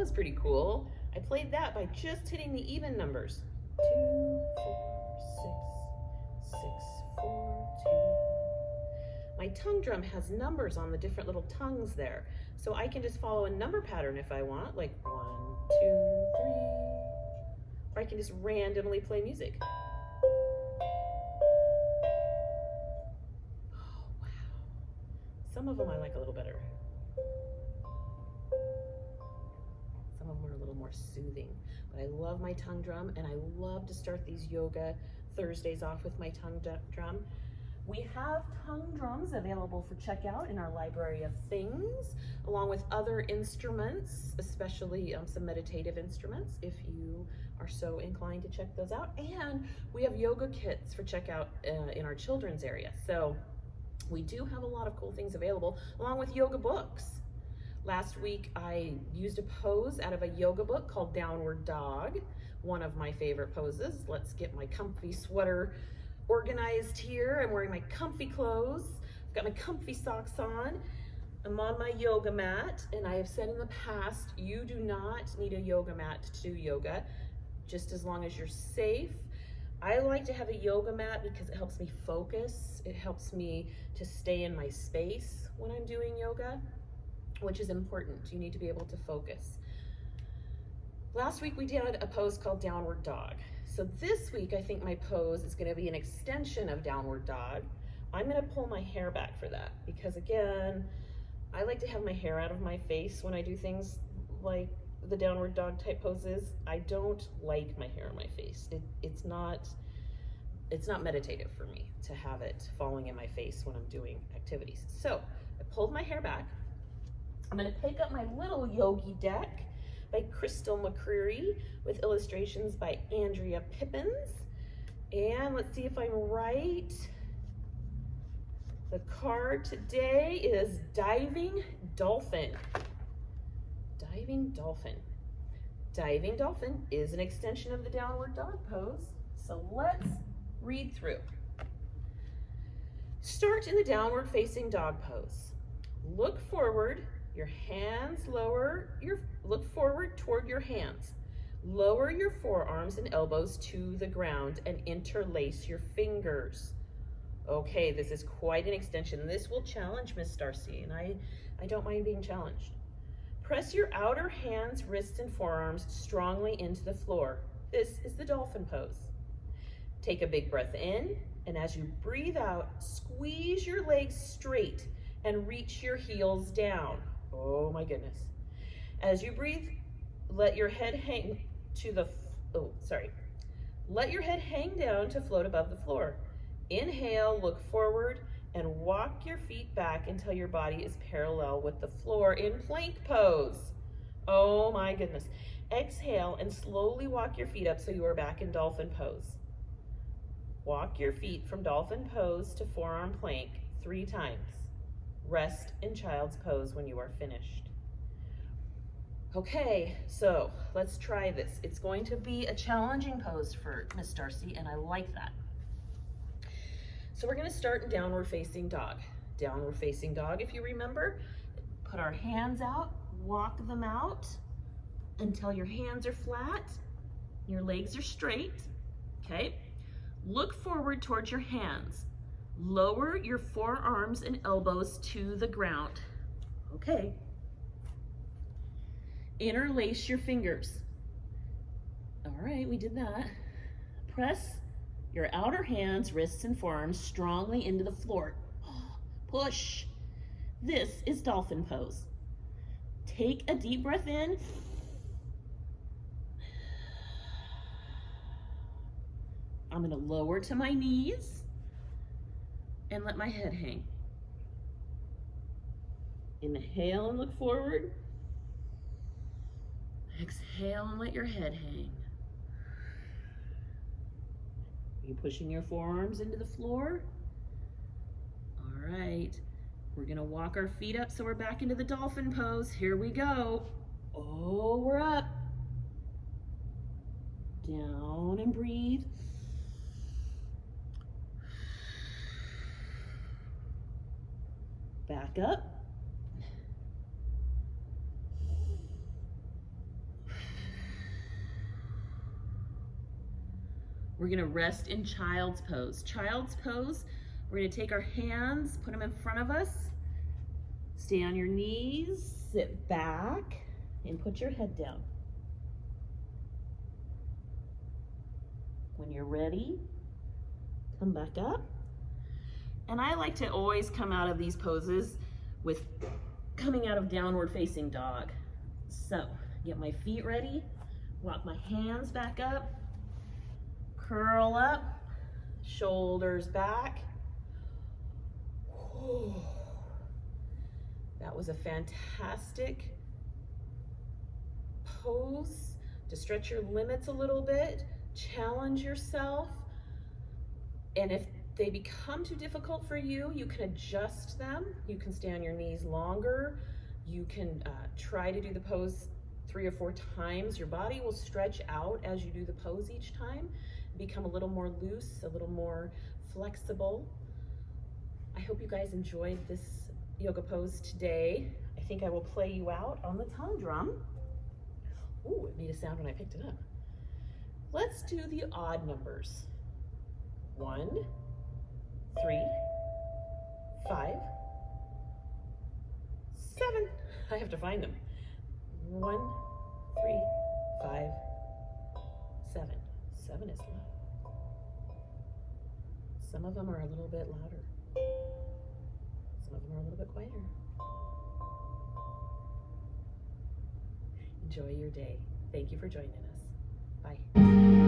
was pretty cool. I played that by just hitting the even numbers. 2, 4, 6, 6, 4, 2. My tongue drum has numbers on the different little tongues there. So I can just follow a number pattern if I want, like 1, 2, 3. Or I can just randomly play music. Oh, wow. Some of them I like a little better. Some of them are a little more soothing. But I love my tongue drum, and I love to start these yoga Thursdays off with my tongue drum. We have tongue drums available for checkout in our library of things, along with other instruments, especially some meditative instruments, if you are so inclined to check those out. And we have yoga kits for checkout in our children's area. So we do have a lot of cool things available, along with yoga books. Last week, I used a pose out of a yoga book called Downward Dog, one of my favorite poses. Let's get my comfy sweater organized here. I'm wearing my comfy clothes. I've got my comfy socks on. I'm on my yoga mat, and I have said in the past, you do not need a yoga mat to do yoga, just as long as you're safe. I like to have a yoga mat because it helps me focus. It helps me to stay in my space when I'm doing yoga, which is important. You need to be able to focus. Last week we did a pose called Downward Dog. So this week I think my pose is gonna be an extension of Downward Dog. I'm gonna pull my hair back for that because again, I like to have my hair out of my face when I do things like the Downward Dog type poses. I don't like my hair on my face. It's not meditative for me to have it falling in my face when I'm doing activities. So I pulled my hair back. I'm gonna pick up my little yogi deck by Crystal McCreary with illustrations by Andrea Pippins. And let's see if I'm right. The card today is Diving Dolphin. Diving Dolphin. Diving Dolphin is an extension of the Downward Dog pose. So let's read through. Start in the downward facing dog pose. Look forward. Your hands look forward toward your hands. Lower your forearms and elbows to the ground and interlace your fingers. Okay, this is quite an extension. This will challenge Miss Darcy, and I don't mind being challenged. Press your outer hands, wrists, and forearms strongly into the floor. This is the dolphin pose. Take a big breath in, and as you breathe out, squeeze your legs straight and reach your heels down. Oh my goodness. As you breathe, let your head hang down to float above the floor. Inhale, look forward, and walk your feet back until your body is parallel with the floor in plank pose. Oh my goodness. Exhale and slowly walk your feet up so you are back in dolphin pose. Walk your feet from dolphin pose to forearm plank 3 times. Rest in child's pose when you are finished. Okay, so let's try this. It's going to be a challenging pose for Miss Darcy, and I like that. So we're gonna start in downward facing dog. Downward facing dog, if you remember, put our hands out, walk them out until your hands are flat, your legs are straight, okay? Look forward towards your hands. Lower your forearms and elbows to the ground. Okay. Interlace your fingers. All right, we did that. Press your outer hands, wrists, and forearms strongly into the floor. Push. This is dolphin pose. Take a deep breath in. I'm gonna lower to my knees and let my head hang. Inhale and look forward. Exhale and let your head hang. Are you pushing your forearms into the floor? All right, we're gonna walk our feet up so we're back into the dolphin pose. Here we go. Oh, we're up. Down and breathe. Back up. We're gonna rest in child's pose. Child's pose, we're gonna take our hands, put them in front of us, stay on your knees, sit back, and put your head down. When you're ready, come back up. And I like to always come out of these poses with coming out of downward facing dog. So, get my feet ready, walk my hands back up, curl up, shoulders back. That was a fantastic pose to stretch your limits a little bit, challenge yourself, and if they become too difficult for you, you can adjust them. You can stay on your knees longer. You can try to do the pose 3 or 4 times. Your body will stretch out as you do the pose each time, become a little more loose, a little more flexible. I hope you guys enjoyed this yoga pose today. I think I will play you out on the tongue drum. Ooh, it made a sound when I picked it up. Let's do the odd numbers. 1, 3, 5, 7. I have to find them. 1, 3, 5, 7. 7 is loud. Some of them are a little bit louder. Some of them are a little bit quieter. Enjoy your day. Thank you for joining us. Bye.